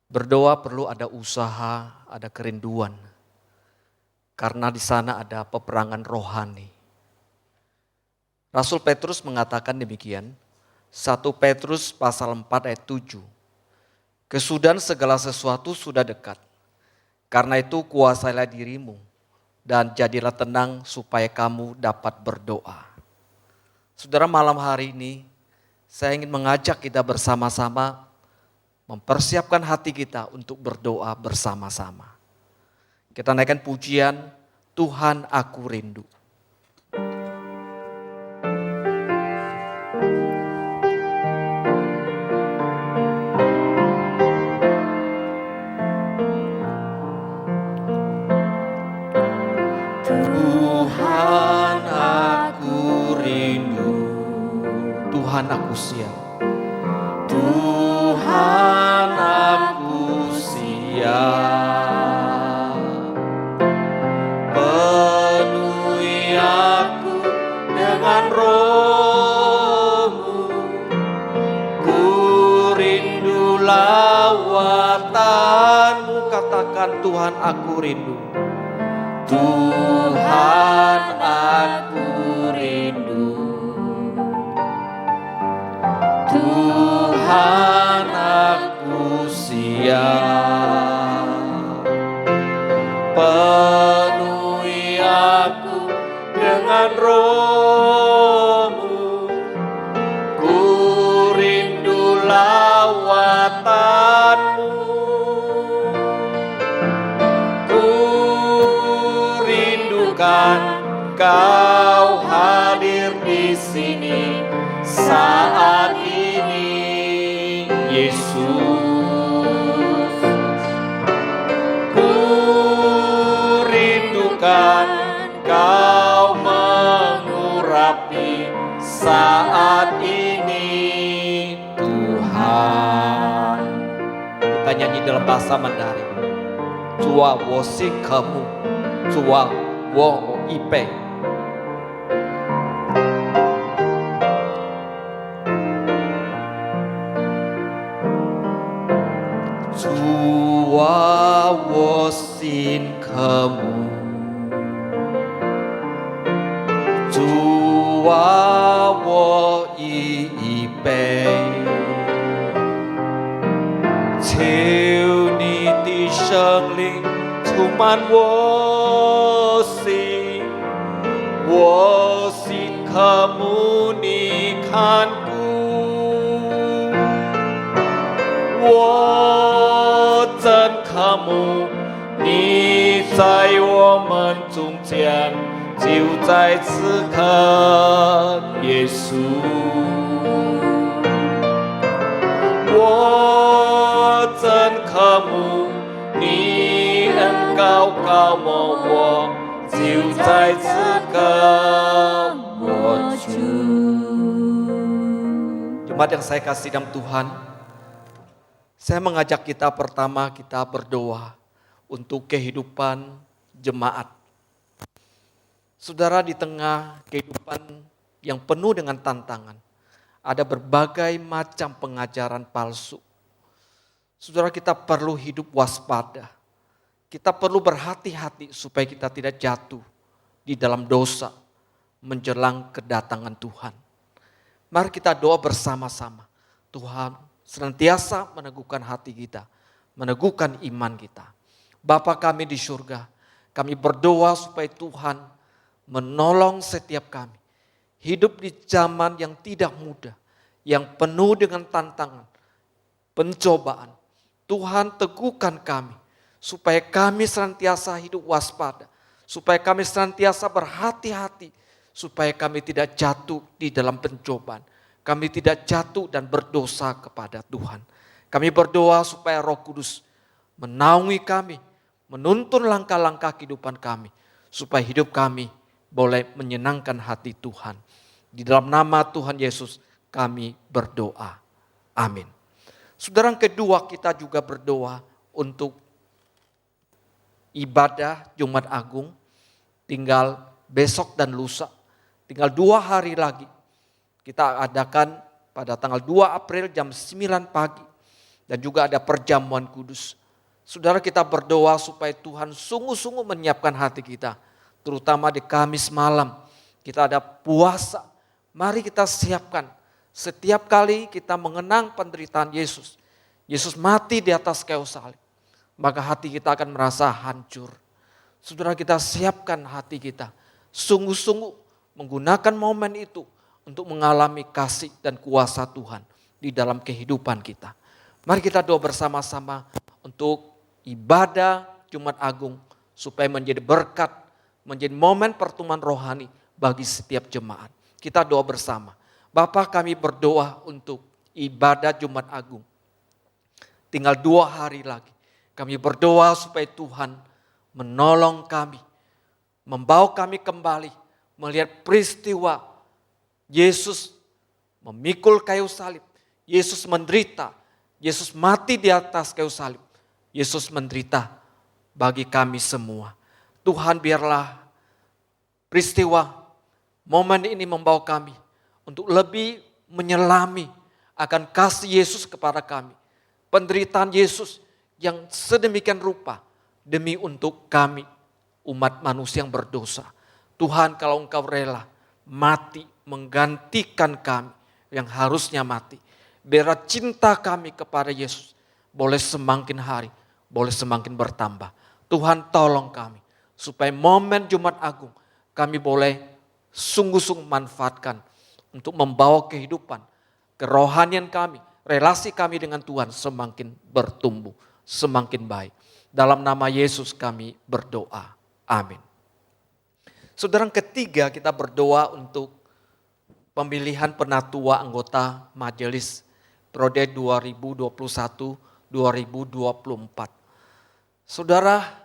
Berdoa perlu ada usaha, ada kerinduan. Karena di sana ada peperangan rohani. Rasul Petrus mengatakan demikian, 1 Petrus pasal 4 ayat 7. Kesudahan segala sesuatu sudah dekat. Karena itu kuasailah dirimu dan jadilah tenang supaya kamu dapat berdoa. Saudara, malam hari ini saya ingin mengajak kita bersama-sama mempersiapkan hati kita untuk berdoa bersama-sama. Kita naikkan pujian, Tuhan aku rindu. Tuhan aku rindu, Tuhan aku siap. Tuhan aku siap, penuhi aku dengan roh-Mu, ku rindu lawatan-Mu. Katakan, Tuhan aku rindu. Tuhan aku rindu, Tuhan aku siap, penuhi aku dengan roh-Mu, ku rindu lawatan-Mu, ku rindukan Kau hadir di sini saat ini, Yesus. Ku rindukan Kau mengurapi saat ini, Tuhan. Kita nyanyi dalam bahasa Mandarin. Cua wo si kamu, cua wo ipe. Cua wo sin kamu, cua wo 意备。求你的圣灵充满我心，我心渴慕你看顾，我真渴慕你在我们中间，就在此刻，耶稣。我真渴慕你恩膏膏抹我，就在此刻，我主。Jemaat yang saya kasih dalam Tuhan, saya mengajak kita pertama kita berdoa untuk kehidupan jemaat. Saudara, di tengah kehidupan yang penuh dengan tantangan, ada berbagai macam pengajaran palsu. Saudara, kita perlu hidup waspada. Kita perlu berhati-hati supaya kita tidak jatuh di dalam dosa menjelang kedatangan Tuhan. Mari kita doa bersama-sama. Tuhan senantiasa meneguhkan hati kita, meneguhkan iman kita. Bapa kami di surga, kami berdoa supaya Tuhan menolong setiap kami. Hidup di zaman yang tidak mudah, yang penuh dengan tantangan, pencobaan. Tuhan teguhkan kami, supaya kami senantiasa hidup waspada, supaya kami senantiasa berhati-hati, supaya kami tidak jatuh di dalam pencobaan. Kami tidak jatuh dan berdosa kepada Tuhan. Kami berdoa supaya Roh Kudus menaungi kami, menuntun langkah-langkah kehidupan kami, supaya hidup kami boleh menyenangkan hati Tuhan. Di dalam nama Tuhan Yesus kami berdoa. Amin. Saudara, yang kedua kita juga berdoa untuk ibadah Jumat Agung. Tinggal besok dan lusa. Tinggal 2 hari lagi. Kita adakan pada tanggal 2 April jam 9 pagi. Dan juga ada perjamuan kudus. Saudara, kita berdoa supaya Tuhan sungguh-sungguh menyiapkan hati kita. Terutama di Kamis malam. Kita ada puasa. Mari kita siapkan. Setiap kali kita mengenang penderitaan Yesus. Yesus mati di atas kayu salib. Maka hati kita akan merasa hancur. Saudara, kita siapkan hati kita. Sungguh-sungguh menggunakan momen itu untuk mengalami kasih dan kuasa Tuhan di dalam kehidupan kita. Mari kita doa bersama-sama untuk ibadah Jumat Agung supaya menjadi berkat, menjadi momen pertemuan rohani bagi setiap jemaat. Kita doa bersama. Bapa, kami berdoa untuk ibadah Jumat Agung. Tinggal 2 hari lagi. Kami berdoa supaya Tuhan menolong kami, membawa kami kembali melihat peristiwa Yesus memikul kayu salib, Yesus menderita, Yesus mati di atas kayu salib, Yesus menderita bagi kami semua. Tuhan, biarlah peristiwa momen ini membawa kami untuk lebih menyelami akan kasih Yesus kepada kami. Penderitaan Yesus yang sedemikian rupa demi untuk kami umat manusia yang berdosa. Tuhan, kalau Engkau rela mati menggantikan kami yang harusnya mati. Biar cinta kami kepada Yesus boleh semakin hari, boleh semakin bertambah. Tuhan, tolong kami supaya momen Jumat Agung kami boleh sungguh-sungguh manfaatkan untuk membawa kehidupan, kerohanian kami, relasi kami dengan Tuhan semakin bertumbuh, semakin baik. Dalam nama Yesus kami berdoa. Amin. Saudara, yang ketiga kita berdoa untuk pemilihan penatua anggota majelis periode 2021-2024. Saudara,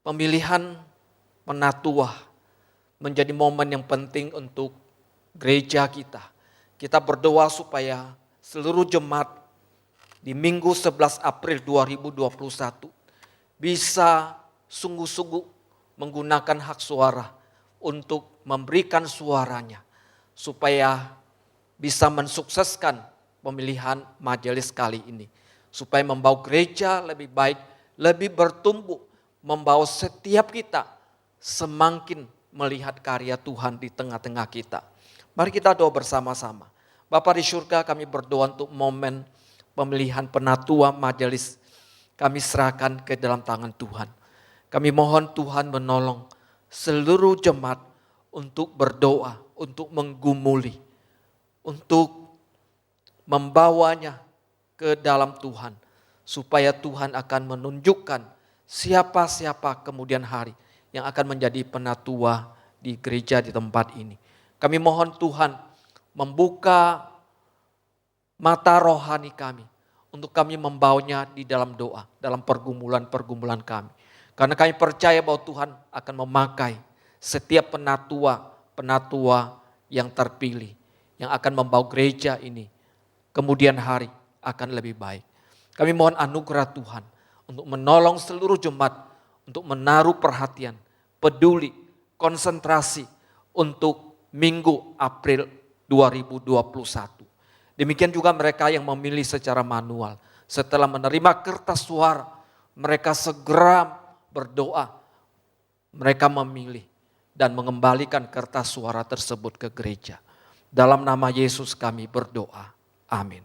pemilihan penatua menjadi momen yang penting untuk gereja kita. Kita berdoa supaya seluruh jemaat di Minggu 11 April 2021 bisa sungguh-sungguh menggunakan hak suara untuk memberikan suaranya supaya bisa mensukseskan pemilihan majelis kali ini. Supaya membawa gereja lebih baik, lebih bertumbuh, membawa setiap kita semakin melihat karya Tuhan di tengah-tengah kita. Mari kita doa bersama-sama. Bapa di surga, kami berdoa untuk momen pemilihan penatua majelis. Kami serahkan ke dalam tangan Tuhan. Kami mohon Tuhan menolong seluruh jemaat untuk berdoa, untuk menggumuli, untuk membawanya ke dalam Tuhan. Supaya Tuhan akan menunjukkan siapa-siapa kemudian hari yang akan menjadi penatua di gereja di tempat ini. Kami mohon Tuhan membuka mata rohani kami untuk kami membawanya di dalam doa, dalam pergumulan-pergumulan kami. Karena kami percaya bahwa Tuhan akan memakai setiap penatua yang terpilih, yang akan membawa gereja ini kemudian hari akan lebih baik. Kami mohon anugerah Tuhan untuk menolong seluruh jemaat, untuk menaruh perhatian, peduli, konsentrasi untuk Minggu April 2021. Demikian juga mereka yang memilih secara manual. Setelah menerima kertas suara, mereka segera berdoa. Mereka memilih dan mengembalikan kertas suara tersebut ke gereja. Dalam nama Yesus kami berdoa. Amin.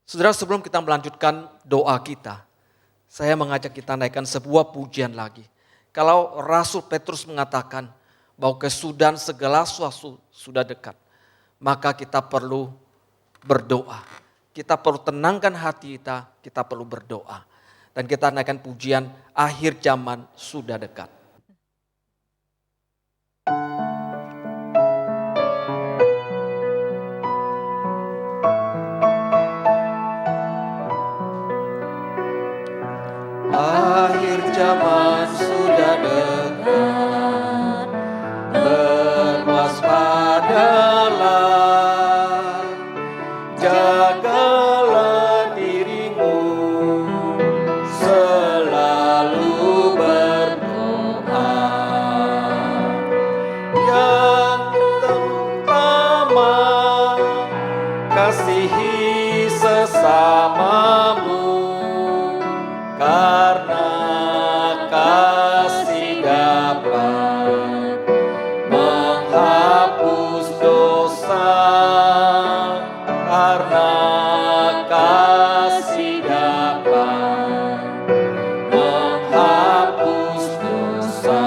Saudara, sebelum kita melanjutkan doa kita, saya mengajak kita naikkan sebuah pujian lagi. Kalau Rasul Petrus mengatakan bahwa kesudahan segala sesuatu sudah dekat, maka kita perlu berdoa. Kita perlu tenangkan hati kita, kita perlu berdoa. Dan kita naikkan pujian akhir zaman sudah dekat. Akhir zaman sudah dekat, berwaspadalah, jagalah dirimu, selalu berdoa. Yang pertama, kasihi sesamamu. Karena kasih dapat menghapus dosa, karena kasih dapat menghapus dosa.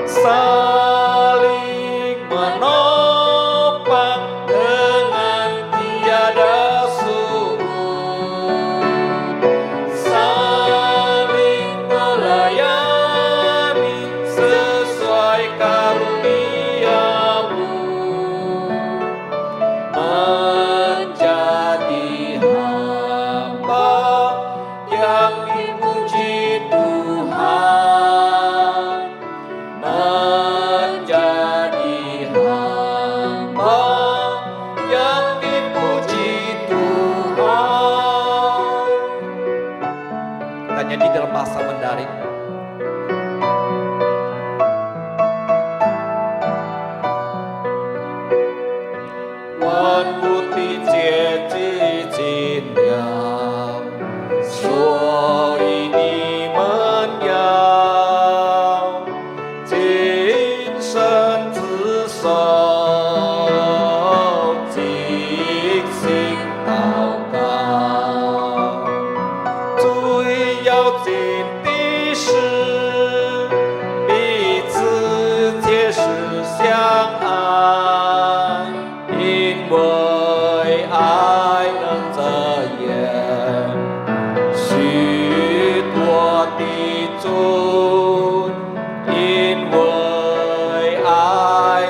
Saling menopang dengan tiada nyanyi dalam bahasa Mandarin. Wan Buti Jie Ji Jin Liao, Suo Yi Ni Men Yao, Jin Shen Zi Shou, Jing Xing Dao Gao, Zui Yao Jin Di Shi, Bi Zi Jie Shi Xiang An,因为爱能遮掩许多的罪，因为爱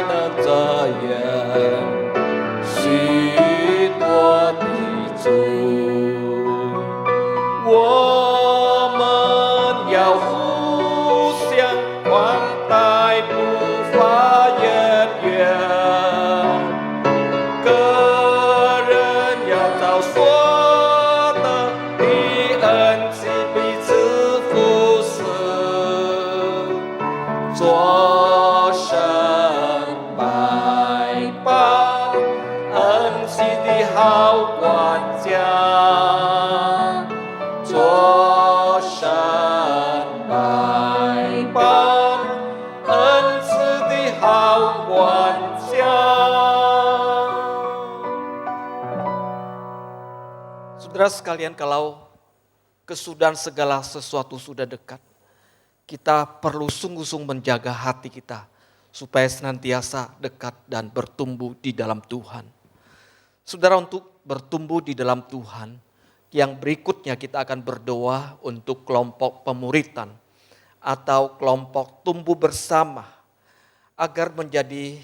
能遮掩许多的罪，我们要互相宽待，不发怨言。个人要照所得的恩赐彼此扶持，做神百般恩赐的好管家，做神百般恩赐的好欢笑。Saudara sekalian, kalau kesudahan segala sesuatu sudah dekat, kita perlu sungguh-sungguh menjaga hati kita supaya senantiasa dekat dan bertumbuh di dalam Tuhan. Saudara, untuk bertumbuh di dalam Tuhan, yang berikutnya kita akan berdoa untuk kelompok pemuritan atau kelompok tumbuh bersama agar menjadi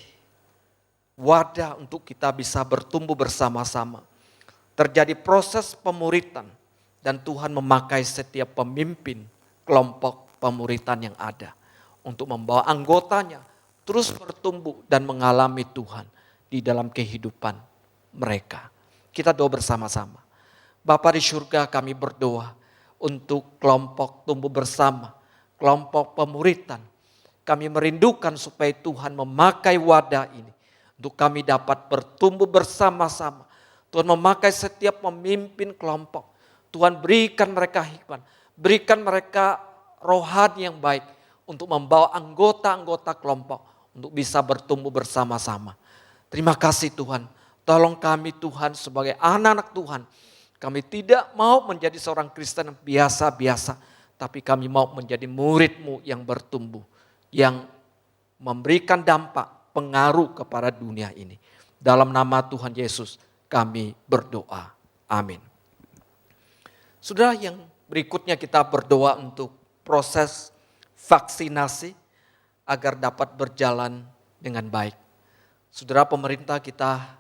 wadah untuk kita bisa bertumbuh bersama-sama. Terjadi proses pemuritan dan Tuhan memakai setiap pemimpin kelompok pemuritan yang ada untuk membawa anggotanya terus bertumbuh dan mengalami Tuhan di dalam kehidupan mereka. Kita doa bersama-sama. Bapa di surga, kami berdoa untuk kelompok tumbuh bersama, kelompok pemuritan. Kami merindukan supaya Tuhan memakai wadah ini untuk kami dapat bertumbuh bersama-sama. Tuhan memakai setiap pemimpin kelompok. Tuhan berikan mereka hikmat, berikan mereka rohani yang baik untuk membawa anggota-anggota kelompok untuk bisa bertumbuh bersama-sama. Terima kasih Tuhan, tolong kami Tuhan sebagai anak-anak Tuhan. Kami tidak mau menjadi seorang Kristen yang biasa-biasa, tapi kami mau menjadi murid-Mu yang bertumbuh, yang memberikan dampak, pengaruh kepada dunia ini. Dalam nama Tuhan Yesus kami berdoa. Amin. Saudara, yang berikutnya kita berdoa untuk proses vaksinasi agar dapat berjalan dengan baik. Saudara, pemerintah kita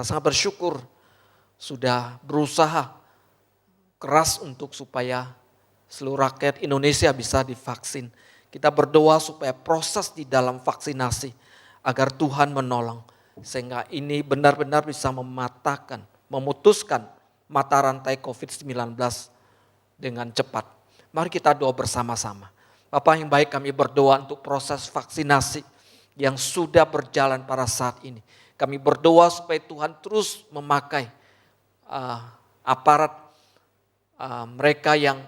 sangat bersyukur sudah berusaha keras untuk supaya seluruh rakyat Indonesia bisa divaksin. Kita berdoa supaya proses di dalam vaksinasi agar Tuhan menolong sehingga ini benar-benar bisa memutuskan mata rantai COVID-19 dengan cepat. Mari kita doa bersama-sama. Bapa yang baik, kami berdoa untuk proses vaksinasi yang sudah berjalan pada saat ini. Kami berdoa supaya Tuhan terus memakai aparat mereka yang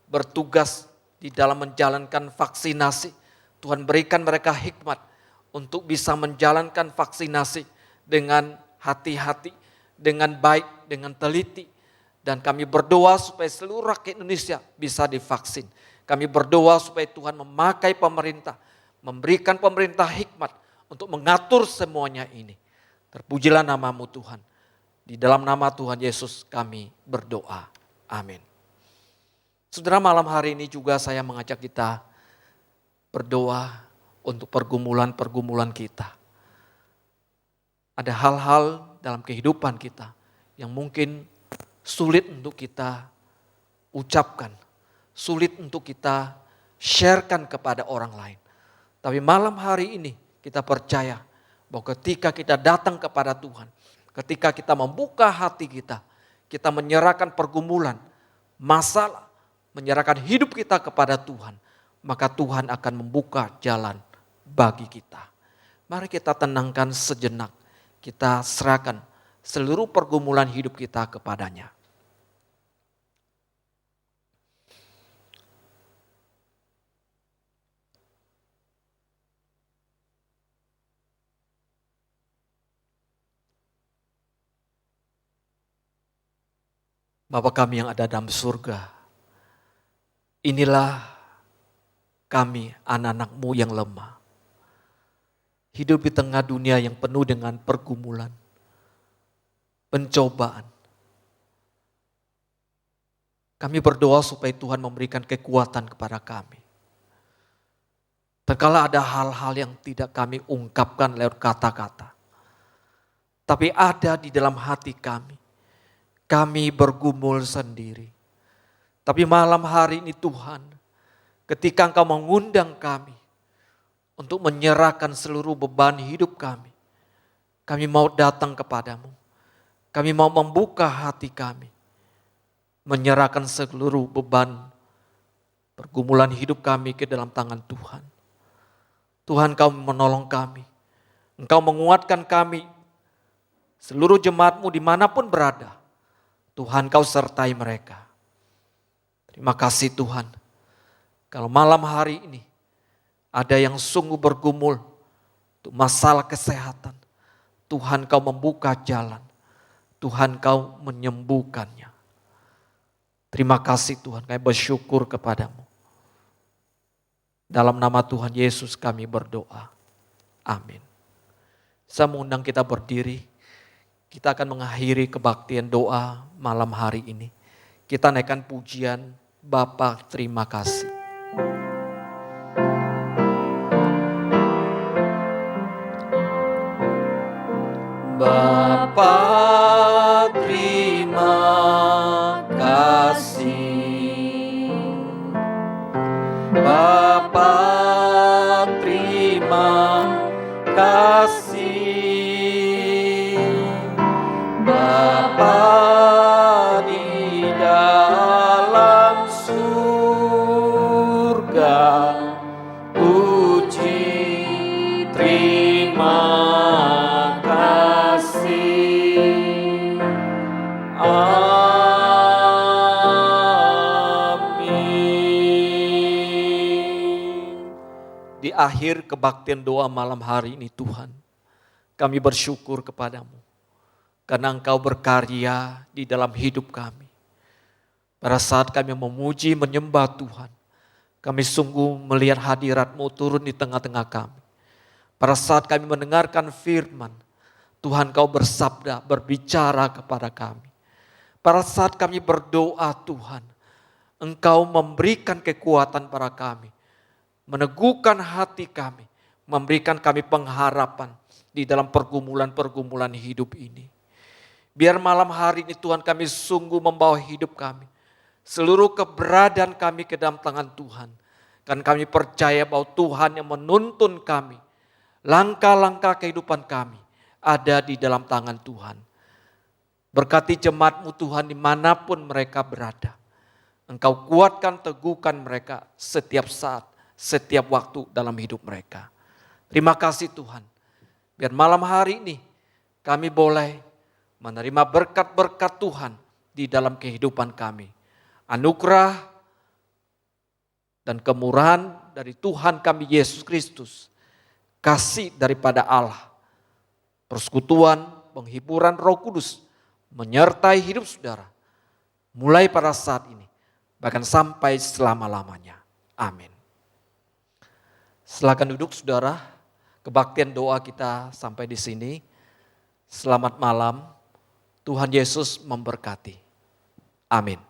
bertugas di dalam menjalankan vaksinasi. Tuhan berikan mereka hikmat untuk bisa menjalankan vaksinasi dengan hati-hati, dengan baik, dengan teliti. Dan kami berdoa supaya seluruh rakyat Indonesia bisa divaksin. Kami berdoa supaya Tuhan memakai pemerintah, memberikan pemerintah hikmat untuk mengatur semuanya ini. Terpujilah nama-Mu Tuhan. Di dalam nama Tuhan Yesus kami berdoa. Amin. Saudara, malam hari ini juga saya mengajak kita berdoa untuk pergumulan-pergumulan kita. Ada hal-hal dalam kehidupan kita yang mungkin sulit untuk kita ucapkan, sulit untuk kita sharekan kepada orang lain. Tapi malam hari ini kita percaya bahwa ketika kita datang kepada Tuhan, ketika kita membuka hati kita menyerahkan pergumulan, masalah, menyerahkan hidup kita kepada Tuhan, maka Tuhan akan membuka jalan bagi kita. Mari kita tenangkan sejenak, kita serahkan seluruh pergumulan hidup kita kepadanya. Bapa kami yang ada dalam surga, inilah kami anak-anak-Mu yang lemah. Hidup di tengah dunia yang penuh dengan pergumulan, pencobaan. Kami berdoa supaya Tuhan memberikan kekuatan kepada kami. Terkala ada hal-hal yang tidak kami ungkapkan lewat kata-kata, tapi ada di dalam hati kami. Kami bergumul sendiri. Tapi malam hari ini Tuhan, ketika Engkau mengundang kami untuk menyerahkan seluruh beban hidup kami mau datang kepadamu. Kami mau membuka hati kami, menyerahkan seluruh beban pergumulan hidup kami ke dalam tangan Tuhan. Tuhan, Engkau menolong kami. Engkau menguatkan kami, seluruh jemaat-Mu dimanapun berada. Tuhan, Kau sertai mereka. Terima kasih Tuhan. Kalau malam hari ini ada yang sungguh bergumul untuk masalah kesehatan. Tuhan Kau membuka jalan. Tuhan Kau menyembuhkannya. Terima kasih Tuhan, kami bersyukur kepadamu. Dalam nama Tuhan Yesus kami berdoa. Amin. Saya mengundang kita berdiri. Kita akan mengakhiri kebaktian doa malam hari ini. Kita naikkan pujian Bapa terima kasih. Bapa terima kasih. Bapa terima kasih. Bapa di dalam surga, puji terima kasih. Amin. Di akhir kebaktian doa malam hari ini Tuhan, kami bersyukur kepadamu. Karena Engkau berkarya di dalam hidup kami. Pada saat kami memuji, menyembah Tuhan, kami sungguh melihat hadirat-Mu turun di tengah-tengah kami. Pada saat kami mendengarkan firman, Tuhan Kau bersabda, berbicara kepada kami. Pada saat kami berdoa Tuhan, Engkau memberikan kekuatan pada kami, meneguhkan hati kami, memberikan kami pengharapan di dalam pergumulan-pergumulan hidup ini. Biar malam hari ini Tuhan kami sungguh membawa hidup kami, seluruh keberadaan kami ke dalam tangan Tuhan. Karena kami percaya bahwa Tuhan yang menuntun kami, langkah-langkah kehidupan kami ada di dalam tangan Tuhan. Berkati jemaat-Mu Tuhan dimanapun mereka berada. Engkau kuatkan, teguhkan mereka setiap saat, setiap waktu dalam hidup mereka. Terima kasih Tuhan. Biar malam hari ini kami boleh menerima berkat-berkat Tuhan di dalam kehidupan kami. Anugerah dan kemurahan dari Tuhan kami Yesus Kristus. Kasih daripada Allah. Persekutuan, penghiburan Roh Kudus menyertai hidup saudara. Mulai pada saat ini, bahkan sampai selama-lamanya. Amin. Silakan duduk saudara. Kebaktian doa kita sampai di sini. Selamat malam. Tuhan Yesus memberkati. Amin.